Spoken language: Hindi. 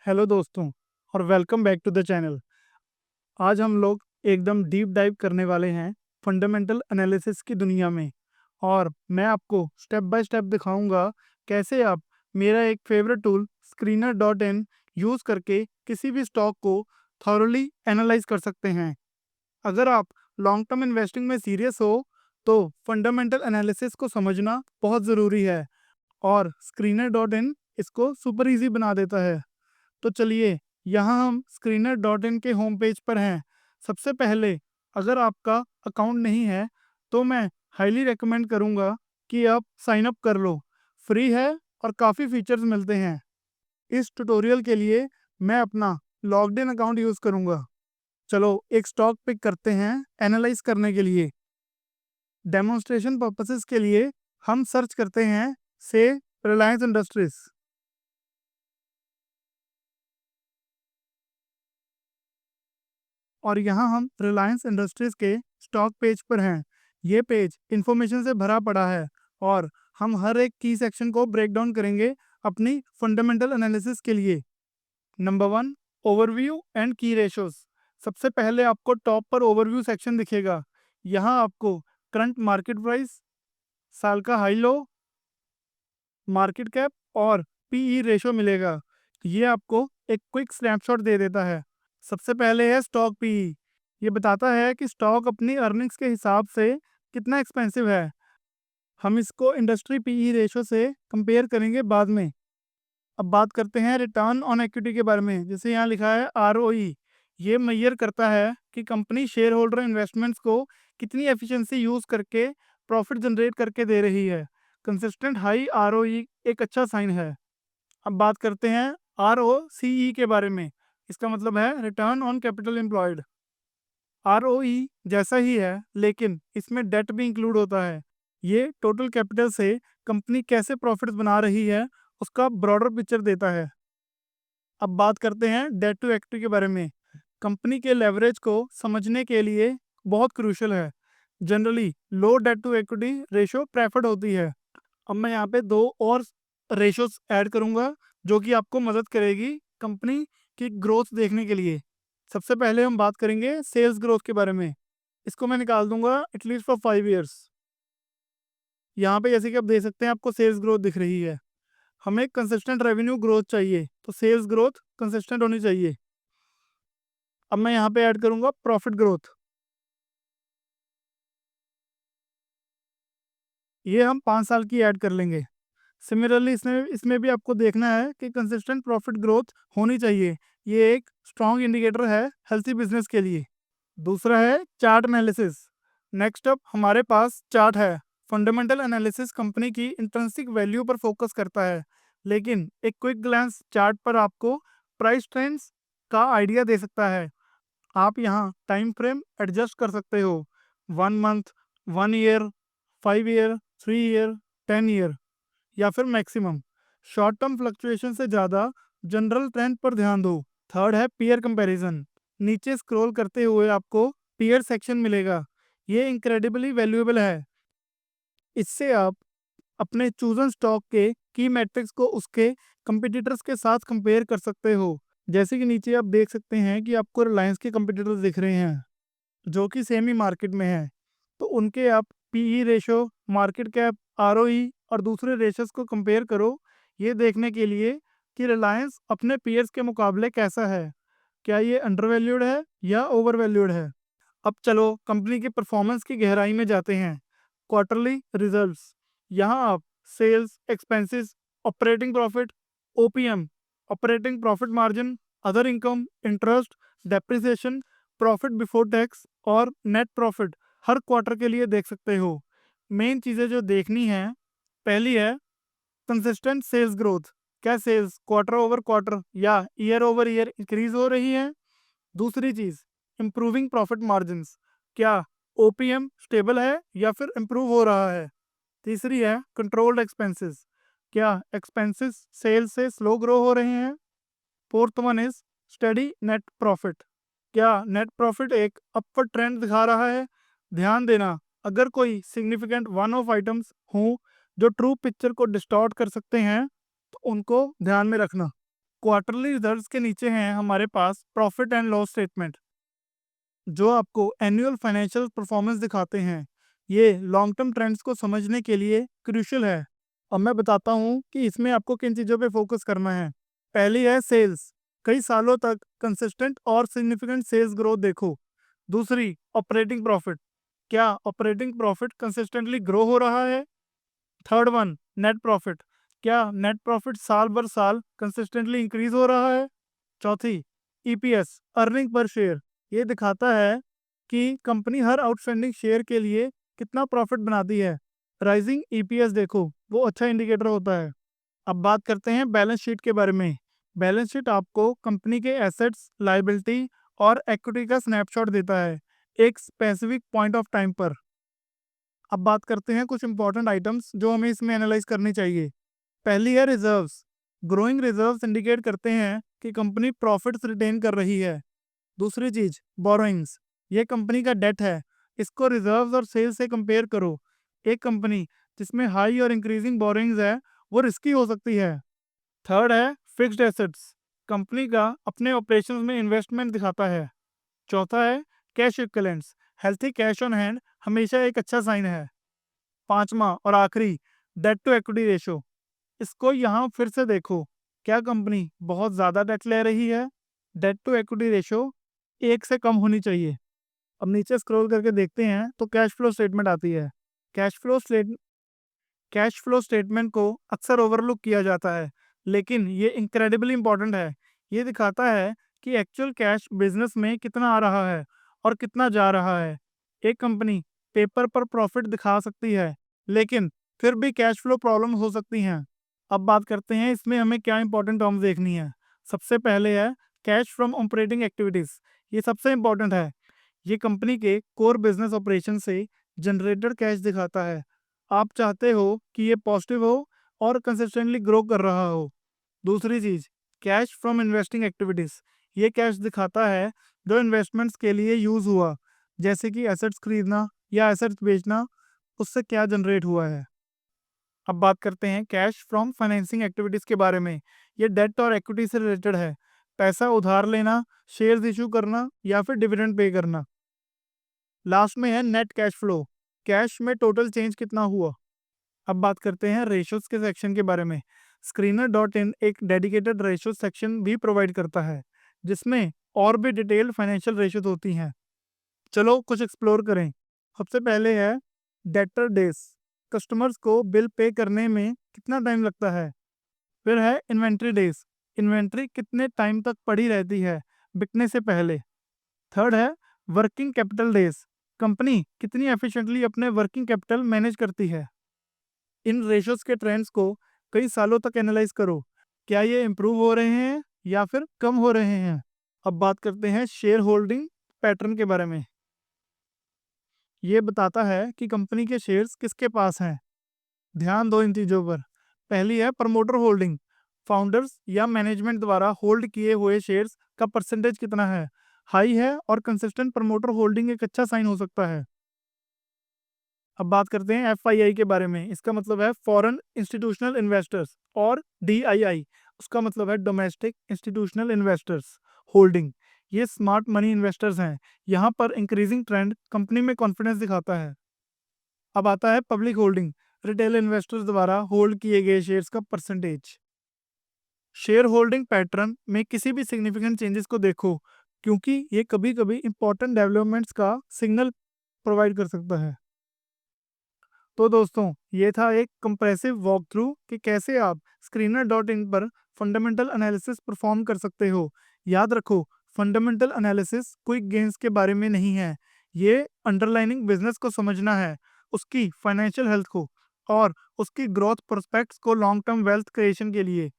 हेलो दोस्तों और welcome back to the channel. आज हम लोग एकदम डीप डाइव करने वाले हैं फंडामेंटल एनालिसिस की दुनिया में। और मैं आपको स्टेप बाय स्टेप दिखाऊंगा कैसे आप मेरा एक favourite tool screener dot in use करके किसी भी स्टॉक को थॉरली एनालाइज कर सकते हैं। अगर आप लॉन्ग टर्म इन्वेस्टिंग में सीरियस हो तो फंडामेंटल एनालिसिस को समझना बहुत ज़रूरी है, और स्क्रीनर डॉट इन इसको सुपर इजी बना देता है। तो चलिए, यहाँ हम स्क्रीनर डॉट इन के होम पेज पर हैं। सबसे पहले, अगर आपका अकाउंट नहीं है तो मैं हाईली रेकमेंड करूँगा कि आप साइन अप कर लो। फ्री है और काफ़ी फीचर्स मिलते हैं। इस ट्यूटोरियल के लिए मैं अपना लॉग्ड इन अकाउंट यूज़ करूँगा। चलो एक स्टॉक पिक करते हैं एनालाइज करने के लिए। डेमोन्स्ट्रेशन पर्पसेस के लिए हम सर्च करते हैं से रिलायंस इंडस्ट्रीज। और यहाँ हम रिलायंस इंडस्ट्रीज के स्टॉक पेज पर हैं। ये पेज इंफॉर्मेशन से भरा पड़ा है और हम हर एक की सेक्शन को ब्रेक डाउन करेंगे अपनी फंडामेंटल एनालिसिस के लिए। नंबर 1, ओवरव्यू एंड की रेशोस। सबसे पहले आपको टॉप पर ओवरव्यू सेक्शन दिखेगा। यहाँ आपको करंट मार्केट प्राइस, साल का हाई लो, मार्केट कैप और पीई रेशो मिलेगा। ये आपको एक क्विक स्नैपशॉट दे देता है। सबसे पहले है स्टॉक पीई। ये बताता है कि स्टॉक अपनी अर्निंग्स के हिसाब से कितना एक्सपेंसिव है। हम इसको इंडस्ट्री पीई रेशो से कंपेयर करेंगे बाद में। अब बात करते हैं रिटर्न ऑन इक्विटी के बारे में। जैसे यहाँ लिखा है आरओई। ये मेजर करता है कि कंपनी शेयर होल्डर इन्वेस्टमेंट्स को कितनी एफिशिएंसी यूज़ करके प्रॉफिट जनरेट करके दे रही है। कंसिस्टेंट हाई आरओई एक अच्छा साइन है। अब बात करते हैं आरओसीई के बारे में। इसका मतलब है return on capital employed. ROE जैसा ही है, लेकिन इसमें डेट भी इंक्लूड होता है। ये टोटल कैपिटल से कंपनी कैसे प्रॉफिट्स बना रही है उसका ब्रॉडर पिक्चर देता है। अब बात करते हैं डेट टू इक्विटी के बारे में। कंपनी के लेवरेज को समझने के लिए बहुत क्रूशियल है। Generally low debt to equity ratio preferred होती है। अब मैं यहाँ पे दो और रेशोस ऐड करूँगा जो कि आपको मदद करेगी कंपनी की ग्रोथ देखने के लिए। सबसे पहले हम बात करेंगे सेल्स ग्रोथ के बारे में। इसको मैं निकाल दूंगा एटलीस्ट फॉर 5 ईयर्स। यहाँ पे जैसे कि आप देख सकते हैं आपको सेल्स ग्रोथ दिख रही है। हमें कंसिस्टेंट रेवेन्यू ग्रोथ चाहिए, तो सेल्स ग्रोथ कंसिस्टेंट होनी चाहिए। अब मैं यहाँ पे ऐड करूँगा प्रॉफिट ग्रोथ। ये हम 5 साल की ऐड कर लेंगे। सिमिलरली इसमें इसमें भी आपको देखना है कि कंसिस्टेंट प्रॉफिट ग्रोथ होनी चाहिए। ये एक स्ट्रॉन्ग इंडिकेटर है हेल्थी बिजनेस के लिए। दूसरा है चार्ट एनालिसिस। नेक्स्ट अप हमारे पास चार्ट है। फंडामेंटल एनालिसिस कंपनी की इंट्रिंसिक वैल्यू पर फोकस करता है, लेकिन एक क्विक ग्लांस चार्ट पर आपको प्राइस ट्रेंड्स का आइडिया दे सकता है। आप यहाँ टाइम फ्रेम एडजस्ट कर सकते हो। 1 month, 1 year, 5 year, 3 year, 10 year या फिर मैक्सिमम। शॉर्ट टर्म फ्लक्चुएशन से ज़्यादा जनरल ट्रेंड पर ध्यान दो। थर्ड है पीयर कंपैरिजन। नीचे स्क्रॉल करते हुए आपको पीयर सेक्शन मिलेगा। ये इनक्रेडिबली वैल्यूएबल है। इससे आप अपने चूजन स्टॉक के की मैट्रिक्स को उसके कंपटीटर्स के साथ कंपेयर कर सकते हो। जैसे कि नीचे आप देख सकते हैं कि आपको रिलायंस के कंपटीटर्स दिख रहे हैं जो कि सेम ही मार्केट में हैं। तो उनके आप PE ratio, market cap, ROE और दूसरे रेशोस को कंपेयर करो, ये देखने के लिए कि रिलायंस अपने पीयर्स के मुकाबले कैसा है। क्या ये अंडर वैल्यूड है या ओवर वैल्यूड है। अब चलो कंपनी की परफॉर्मेंस की गहराई में जाते हैं। Quarterly results. यहाँ आप sales, expenses, operating profit, OPM, operating profit margin, other income, interest, depreciation, profit before tax और नेट प्रॉफिट हर क्वार्टर के लिए देख सकते हो। मेन चीज़ें जो देखनी है, पहली है कंसिस्टेंट सेल्स ग्रोथ। क्या सेल्स क्वार्टर ओवर क्वार्टर या ईयर ओवर ईयर इंक्रीज हो रही है। दूसरी चीज़, इम्प्रूविंग प्रॉफिट मार्जिन्स। क्या ओपीएम स्टेबल है या फिर इम्प्रूव हो रहा है। तीसरी है कंट्रोल्ड एक्सपेंसेस। क्या एक्सपेंसेस सेल्स से स्लो ग्रो हो रहे हैं। Fourth one is study net profit. क्या नेट प्रॉफिट एक अपवर्ड ट्रेंड दिखा रहा है। ध्यान देना, अगर कोई सिग्निफिकेंट वन ऑफ आइटम्स हों जो ट्रू पिक्चर को डिस्टॉर्ट कर सकते हैं तो उनको ध्यान में रखना। क्वार्टरली रिजल्ट्स के नीचे हैं हमारे पास प्रॉफिट एंड लॉस स्टेटमेंट, जो आपको एनुअल फाइनेंशियल परफॉर्मेंस दिखाते हैं। ये लॉन्ग टर्म ट्रेंड्स को समझने के लिए क्रूशियल है। अब मैं बताता हूँ कि इसमें आपको किन चीज़ों पे फोकस करना है। पहली है सेल्स, कई सालों तक कंसिस्टेंट और सिग्निफिकेंट सेल्स ग्रोथ देखो। दूसरी, ऑपरेटिंग प्रॉफिट, क्या ऑपरेटिंग प्रॉफिट कंसिस्टेंटली ग्रो हो रहा है। थर्ड वन, नेट प्रॉफिट, क्या नेट प्रॉफिट साल भर साल कंसिस्टेंटली इंक्रीज हो रहा है। चौथी, ईपीएस, अर्निंग पर शेयर, ये दिखाता है कि कंपनी हर आउटस्टैंडिंग शेयर के लिए कितना प्रॉफिट बनाती है। राइजिंग ईपीएस देखो, वो अच्छा इंडिकेटर होता है। अब बात करते हैं बैलेंस शीट के बारे में। बैलेंस शीट आपको कंपनी के एसेट्स, लायबिलिटी और इक्विटी का स्नैपशॉट देता है एक स्पेसिफिक पॉइंट ऑफ टाइम पर। अब बात करते हैं कुछ इंपॉर्टेंट आइटम्स जो हमें इसमें एनालाइज करनी चाहिए। पहली है रिजर्व्स। ग्रोइंग रिजर्व्स इंडिकेट करते हैं कि कंपनी प्रॉफिट्स रिटेन कर रही है। दूसरी चीज, बोरोइंग्स, ये कंपनी का डेट है। इसको रिजर्व्स और सेल्स से कंपेयर करो। एक कंपनी जिसमें हाई और इंक्रीजिंग बोरोइंग्स है, वो रिस्की हो सकती है। थर्ड है फिक्स्ड एसेट्स, कंपनी का अपने ऑपरेशंस में इन्वेस्टमेंट दिखाता है। चौथा है cash equivalents, healthy cash on hand हमेशा एक अच्छा साइन है। पांचवा और आखिरी, डेट टू इक्विटी रेशो, इसको यहाँ फिर से देखो, क्या कंपनी बहुत ज़्यादा डेट ले रही है। डेट टू इक्विटी रेशो 1 से कम होनी चाहिए। अब नीचे स्क्रॉल करके देखते हैं तो कैश फ्लो स्टेटमेंट आती है। Cash flow state cash flow statement को अक्सर ओवरलुक किया जाता है, लेकिन ये इनक्रेडिबली इंपॉर्टेंट है। ये दिखाता है कि एक्चुअल कैश बिजनेस में कितना आ रहा है और कितना जा रहा है। एक कंपनी पेपर पर प्रॉफिट दिखा सकती है, लेकिन फिर भी कैश फ्लो प्रॉब्लम हो सकती हैं। अब बात करते हैं इसमें हमें क्या इंपॉर्टेंट टर्म्स देखनी है। सबसे पहले है कैश फ्रॉम ऑपरेटिंग एक्टिविटीज, ये सबसे इंपॉर्टेंट है। ये कंपनी के कोर बिजनेस ऑपरेशन से जनरेटेड कैश दिखाता है। आप चाहते हो कि ये पॉजिटिव हो और कंसिस्टेंटली ग्रो कर रहा हो। दूसरी चीज, कैश फ्रॉम इन्वेस्टिंग एक्टिविटीज, ये कैश दिखाता है जो इन्वेस्टमेंट्स के लिए यूज हुआ, जैसे कि एसेट्स खरीदना या एसेट्स बेचना, उससे क्या जनरेट हुआ है। अब बात करते हैं कैश फ्रॉम फाइनेंसिंग एक्टिविटीज के बारे में। ये डेट और इक्विटी से रिलेटेड है। पैसा उधार लेना, शेयर्स इशू करना या फिर डिविडेंड पे करना। लास्ट में है नेट कैश फ्लो, कैश में टोटल चेंज कितना हुआ। अब बात करते हैं रेशोज के सेक्शन के बारे में। स्क्रीनर डॉट इन एक डेडिकेटेड रेशो सेक्शन भी प्रोवाइड करता है, जिसमें और भी डिटेल्ड फाइनेंशियल रेशोज होती हैं। चलो कुछ एक्सप्लोर करें। सबसे पहले है डेटर डेज, कस्टमर्स को बिल पे करने में कितना टाइम लगता है। फिर है इन्वेंट्री डेज, इन्वेंट्री कितने टाइम तक पड़ी रहती है बिकने से पहले। थर्ड है वर्किंग कैपिटल डेज, कंपनी कितनी एफिशिएंटली अपने वर्किंग कैपिटल मैनेज करती है। इन रेशोज के ट्रेंड्स को कई सालों तक एनालाइज करो, क्या ये इम्प्रूव हो रहे हैं या फिर कम हो रहे हैं। अब बात करते हैं शेयर होल्डिंग पैटर्न के बारे में। ये बताता है कि कंपनी के शेयर्स किसके पास हैं। ध्यान दो इन चीज़ों पर। पहली है प्रमोटर होल्डिंग, फाउंडर्स या मैनेजमेंट द्वारा होल्ड किए हुए शेयर्स का परसेंटेज कितना है। हाई है और कंसिस्टेंट प्रमोटर होल्डिंग एक अच्छा साइन हो सकता है। अब बात करते हैं एफआईआई के बारे में। इसका मतलब है फॉरेन इंस्टीट्यूशनल इन्वेस्टर्स, और डीआईआई उसका मतलब है डोमेस्टिक इंस्टीट्यूशनल इन्वेस्टर्स होल्डिंग। ये स्मार्ट मनी इन्वेस्टर्स हैं। यहाँ पर इंक्रीजिंग ट्रेंड कंपनी में कॉन्फिडेंस दिखाता है। अब आता है पब्लिक होल्डिंग, रिटेल इन्वेस्टर्स द्वारा होल्ड किए गए शेयर्स का परसेंटेज। शेयर होल्डिंग पैटर्न में किसी भी सिग्निफिकेंट चेंजेस को देखो, क्योंकि ये कभी कभी इंपॉर्टेंट डेवलपमेंट्स का सिग्नल प्रोवाइड कर सकता है। तो दोस्तों, ये था एक कंप्रेसिव वॉक थ्रू कि कैसे आप स्क्रीनर डॉट इन पर फंडामेंटल एनालिसिस परफॉर्म कर सकते हो। याद रखो, फंडामेंटल एनालिसिस क्विक गेन्स के बारे में नहीं है। ये अंडरलाइनिंग बिजनेस को समझना है, उसकी फाइनेंशियल हेल्थ को और उसकी ग्रोथ प्रोस्पेक्ट्स को लॉन्ग टर्म वेल्थ क्रिएशन के लिए।